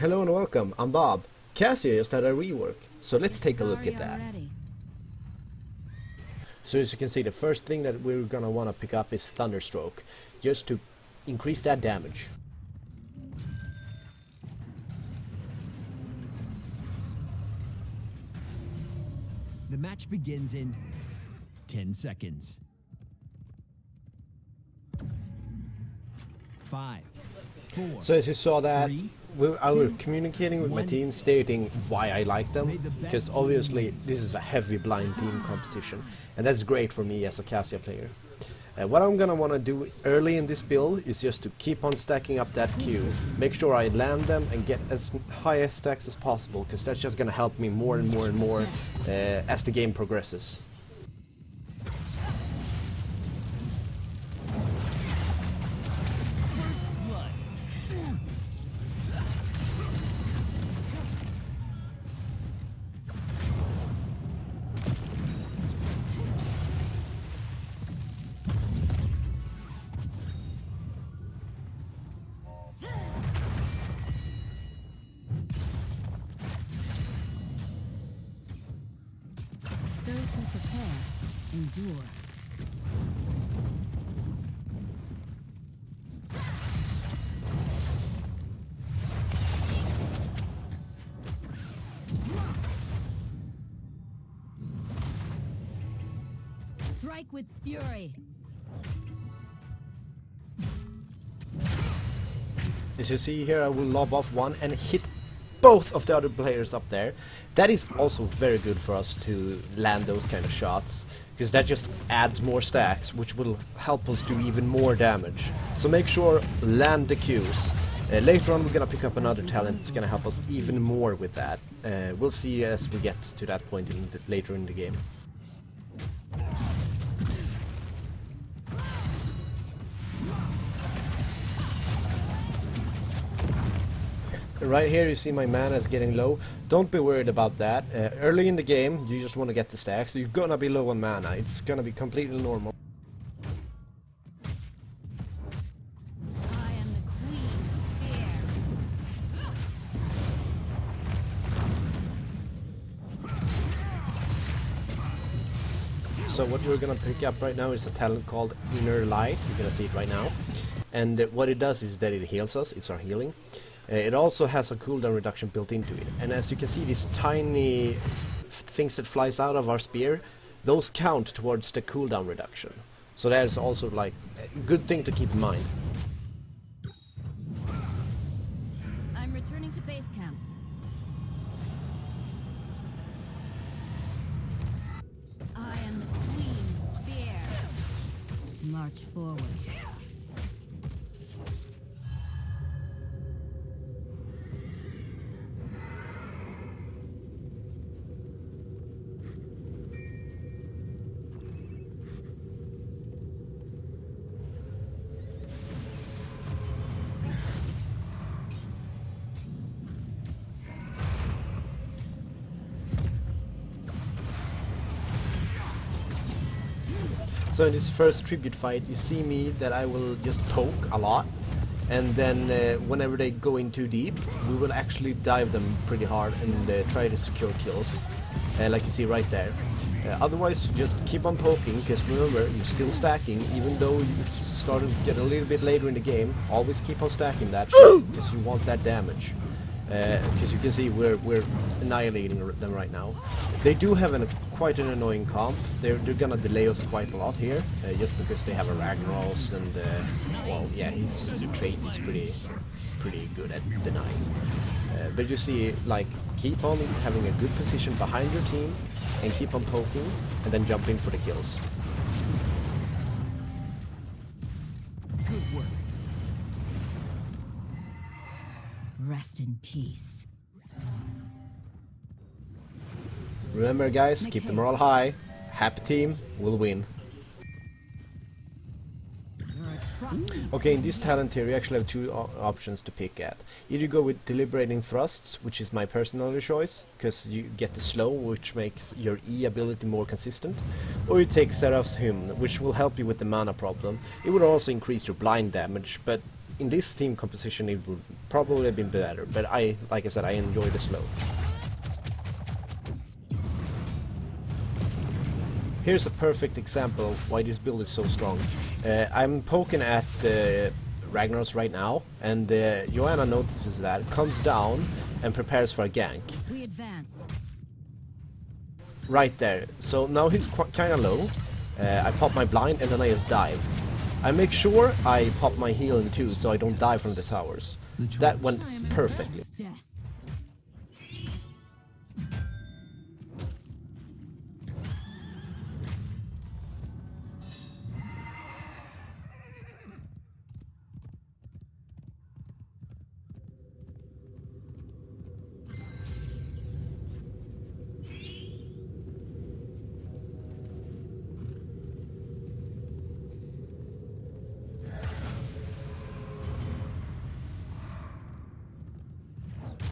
Hello and welcome, I'm Bob. Cassia just had a rework, so let's take a look at that. So as you can see, the first thing that we're gonna want to pick up is Thunderstroke, just to increase that damage. The match begins in 10 seconds. 5, 4, So as you saw that, 3, I was communicating with my team, stating why I like them, because obviously this is a heavy blind team composition, and that's great for me as a Cassia player. What I'm gonna want to do early in this build is just to keep on stacking up that Q, make sure I land them and get as high stacks as possible, because that's just gonna help me more and more and more as the game progresses. Prepare, endure. Strike with fury. As you see here, I will lob off one and hit both of the other players up there. That is also very good for us to land those kind of shots, because that just adds more stacks, which will help us do even more damage. So make sure land the Qs. Later on we're gonna pick up another talent that's gonna help us even more with that. We'll see as we get to that point later in the game. Right here you see my mana is getting low. Don't be worried about that. Early in the game you just want to get the stacks, so you're gonna be low on mana. It's gonna be completely normal. I am the queen. So what we're gonna pick up right now is a talent called Inner Light. You're gonna see it right now. And what it does is that it heals us, it's our healing. It also has a cooldown reduction built into it, and as you can see, these tiny things that flies out of our spear, those count towards the cooldown reduction. So that is also like a good thing to keep in mind. I'm returning to base camp. I am the queen's spear. March forward. So in this first tribute fight, you see me that I will just poke a lot, and then whenever they go in too deep, we will actually dive them pretty hard and try to secure kills, like you see right there. Otherwise, just keep on poking, because remember, you're still stacking, even though it's starting to get a little bit later in the game. Always keep on stacking that shit, because you want that damage. Because you can see we're annihilating them right now. They do have quite an annoying comp. They're gonna delay us quite a lot here, just because they have a Ragnaros and well, yeah, his trait is pretty good at denying. But you see, like, keep on having a good position behind your team and keep on poking, and then jump in for the kills. good work. Rest in peace. Remember guys, keep the morale high. Happy team will win. Okay, in this talent here you actually have two options to pick at. Either go with deliberating thrusts, which is my personal choice, because you get the slow, which makes your E ability more consistent, or you take Seraph's Hymn, which will help you with the mana problem. It would also increase your blind damage, but in this team composition it would probably been better, but like I said, I enjoy the slow. Here's a perfect example of why this build is so strong. I'm poking at Ragnaros right now, and Joanna notices that, comes down, and prepares for a gank. We advance. Right there. So now he's kinda low. I pop my blind, and then I just dive. I make sure I pop my healing too, so I don't die from the towers. That went perfectly. Death.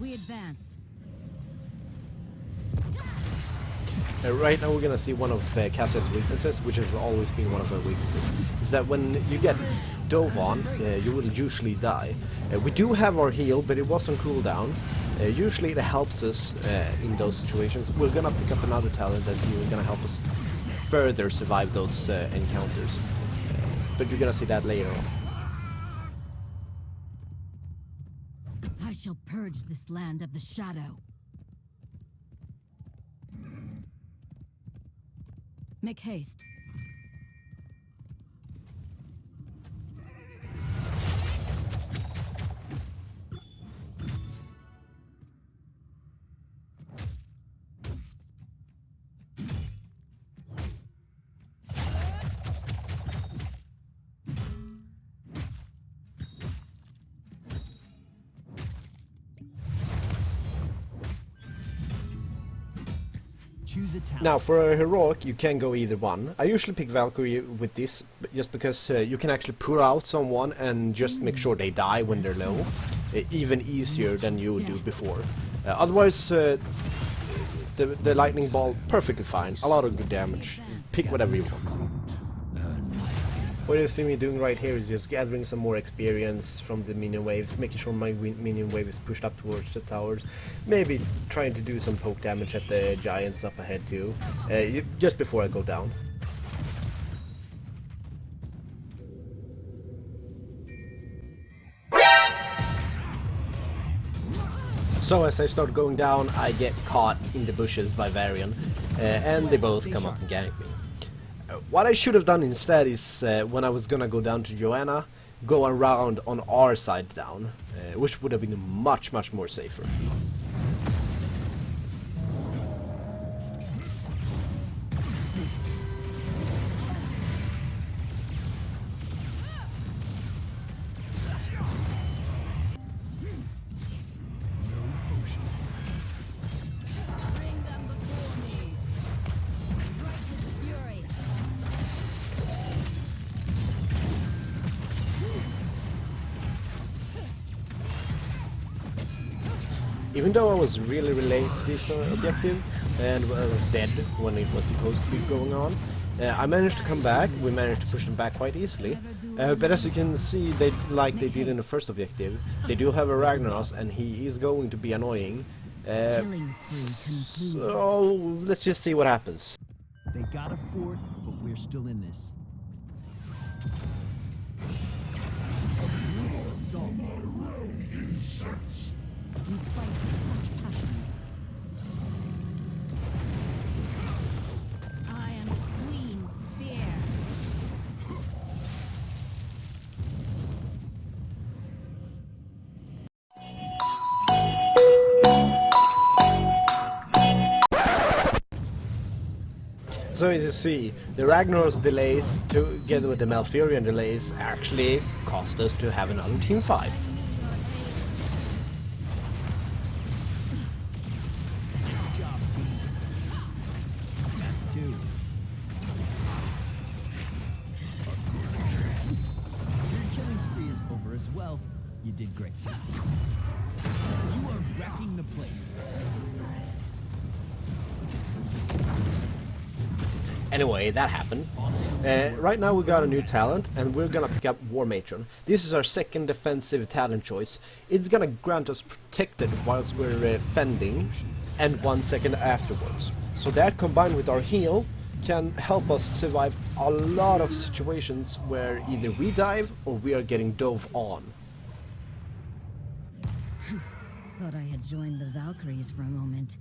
We advance. Right now we're gonna see one of Cassia's weaknesses, which has always been one of her weaknesses, is that when you get dove on, you will usually die. We do have our heal, but it was on cooldown. Usually it helps us in those situations. We're gonna pick up another talent that's gonna help us further survive those encounters. But you're gonna see that later on. I shall purge this land of the shadow. Make haste. Choose a talent. Now, for a heroic, you can go either one. I usually pick Valkyrie with this, just because you can actually pull out someone and just make sure they die when they're low. Even easier than you would do before. Otherwise, the lightning ball, perfectly fine. A lot of good damage. Pick whatever you want. What you see me doing right here is just gathering some more experience from the minion waves, making sure my minion wave is pushed up towards the towers, maybe trying to do some poke damage at the giants up ahead too, just before I go down. So as I start going down, I get caught in the bushes by Varian, and they both come up and gank me. What I should have done instead is, when I was gonna go down to Joanna, go around on our side down, which would have been much more safer. Bring them before me. Righteous fury. Even though I was really late to this objective, and I was dead when it was supposed to be going on, I managed to come back. We managed to push them back quite easily. But as you can see, like they did in the first objective, they do have a Ragnaros, and he is going to be annoying. Killing spree concluded. So let's just see what happens. They got a fort, but we're still in this. Assault. We fight with such passion. I am the Queen's spear. So as you see, the Ragnaros delays together with the Malfurion delays actually cost us to have another team fight. Nice job, team. That's two. Your killing spree is over as well. You did great. You are wrecking the place. Anyway, that happened. Right now we got a new talent, and we're gonna pick up War Matron. This is our second defensive talent choice. It's gonna grant us protected whilst we're fending, and 1 second afterwards. So that combined with our heal can help us survive a lot of situations where either we dive or we are getting dove on. Thought I had joined the Valkyries for a moment.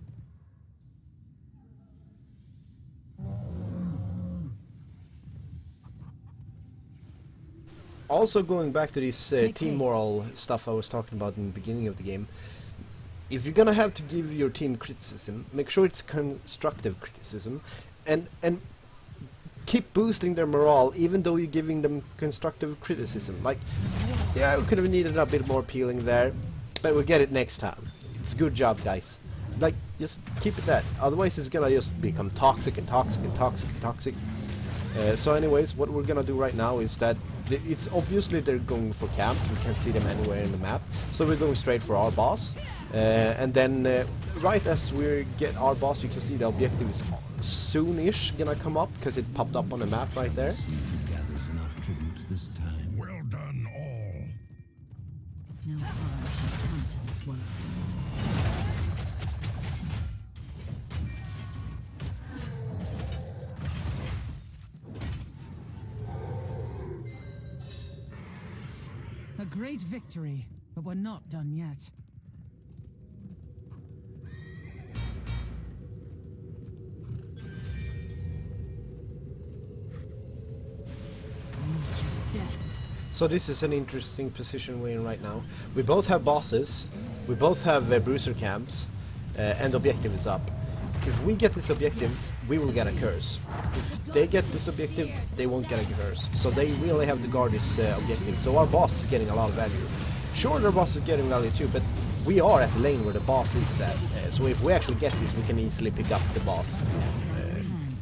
Also going back to this team moral stuff I was talking about in the beginning of the game, if you're gonna have to give your team criticism, make sure it's constructive criticism, and keep boosting their morale even though you're giving them constructive criticism. Like, yeah, we could have needed a bit more peeling there, but we'll get it next time. It's good job, guys. Like, just keep it that, otherwise it's gonna just become toxic and toxic and toxic and toxic. So anyways, what we're gonna do right now is that it's obviously they're going for camps, we can't see them anywhere in the map, so we're going straight for our boss. And then right as we get our boss, you can see the objective is soon-ish gonna come up, because it popped up on the map right there. Well done, all. No harm shall come to this world. A great victory, but we're not done yet. So this is an interesting position we're in right now. We both have bosses, we both have bruiser camps, and objective is up. If we get this objective, we will get a curse. If they get this objective, they won't get a curse. So they really have to guard this objective. So our boss is getting a lot of value. Sure, their boss is getting value too, but we are at the lane where the boss is at. So if we actually get this, we can easily pick up the boss.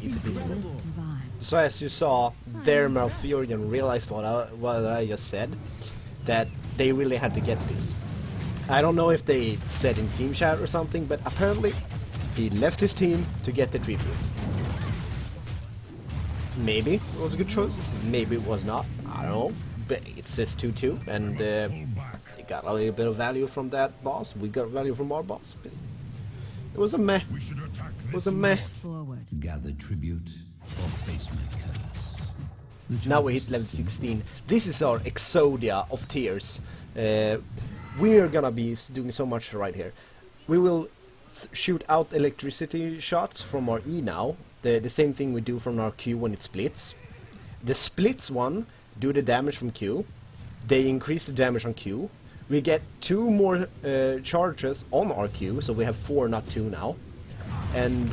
Easy peasy. So as you saw, their Malfurion realized what I just said, that they really had to get this. I don't know if they said in team chat or something, but apparently he left his team to get the tribute. Maybe it was a good choice, maybe it was not, I don't know, but it says 2-2, and they got a little bit of value from that boss, we got value from our boss, but it was a meh, it was a meh. Forward. Gather tribute or face my curse. Now we hit level 16. This is our Exodia of Tears. We are gonna be doing so much right here. We will shoot out electricity shots from our E now. The same thing we do from our Q when it splits. The splits one do the damage from Q. They increase the damage on Q. We get 2 more charges on our Q, so we have 4, not 2 now. And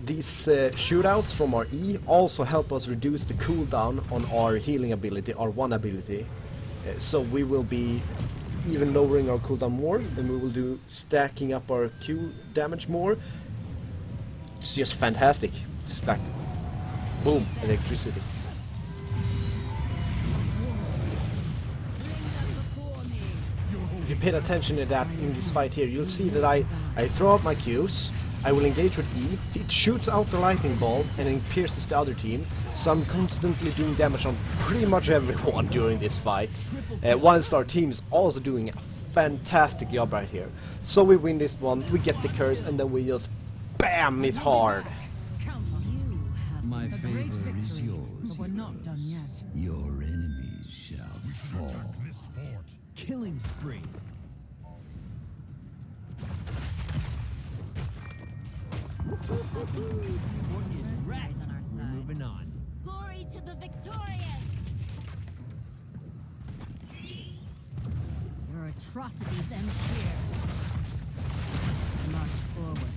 these shootouts from our E also help us reduce the cooldown on our healing ability, our 1 ability. So we will be even lowering our cooldown more, and we will do stacking up our Q damage more. It's just fantastic. It's like boom, electricity. If you paid attention to that in this fight here, you'll see that I throw out my Qs, I will engage with E, it shoots out the lightning ball and then pierces the other team, so I'm constantly doing damage on pretty much everyone during this fight, whilst our team is also doing a fantastic job right here. So we win this one, we get the curse, and then we just BAM it hard. My A great favor is victory, yours. but we're not done yet. Your enemies shall fall. Killing spree. Fort is wrecked. We're moving on. Glory to the victorious! Your atrocities end here. March forward.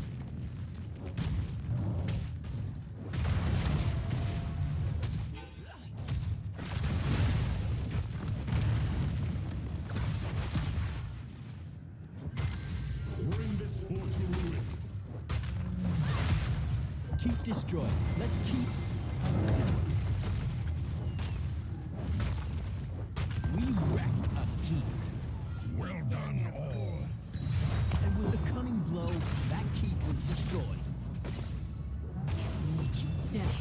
Keep destroyed. Let's keep. We wrecked a keep. Well done, all. And with a cunning blow, that keep was destroyed. Need you dead.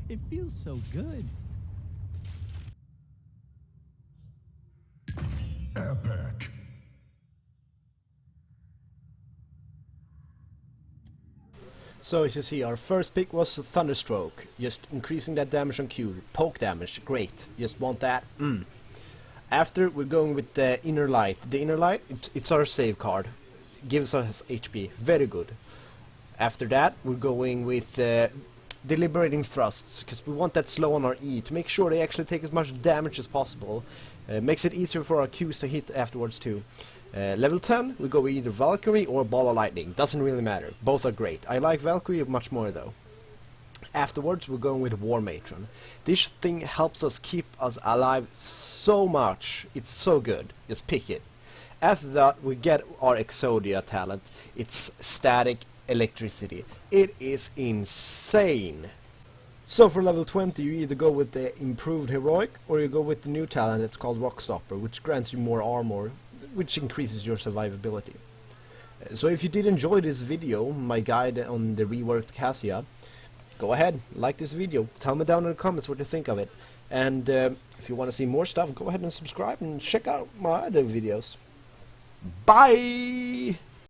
It feels so good. Epic. So as you see, our first pick was Thunderstroke, just increasing that damage on Q. Poke damage, great, just want that. After, we're going with the Inner Light. The Inner Light, it's our save card, gives us HP, very good. After that, we're going with Deliberating Thrusts, because we want that slow on our E, to make sure they actually take as much damage as possible. Makes it easier for our Qs to hit afterwards too. Level 10, we go with either Valkyrie or Ball of Lightning, doesn't really matter, both are great. I like Valkyrie much more though. Afterwards, we're going with War Matron. This thing helps us keep us alive so much, it's so good, just pick it. After that, we get our Exodia talent, it's Static Electricity. It is insane! So for level 20 you either go with the improved heroic or you go with the new talent that's called Rockstopper, which grants you more armor, which increases your survivability. So if you did enjoy this video, my guide on the reworked Cassia, go ahead, like this video, tell me down in the comments what you think of it. And if you want to see more stuff, go ahead and subscribe and check out my other videos. Bye!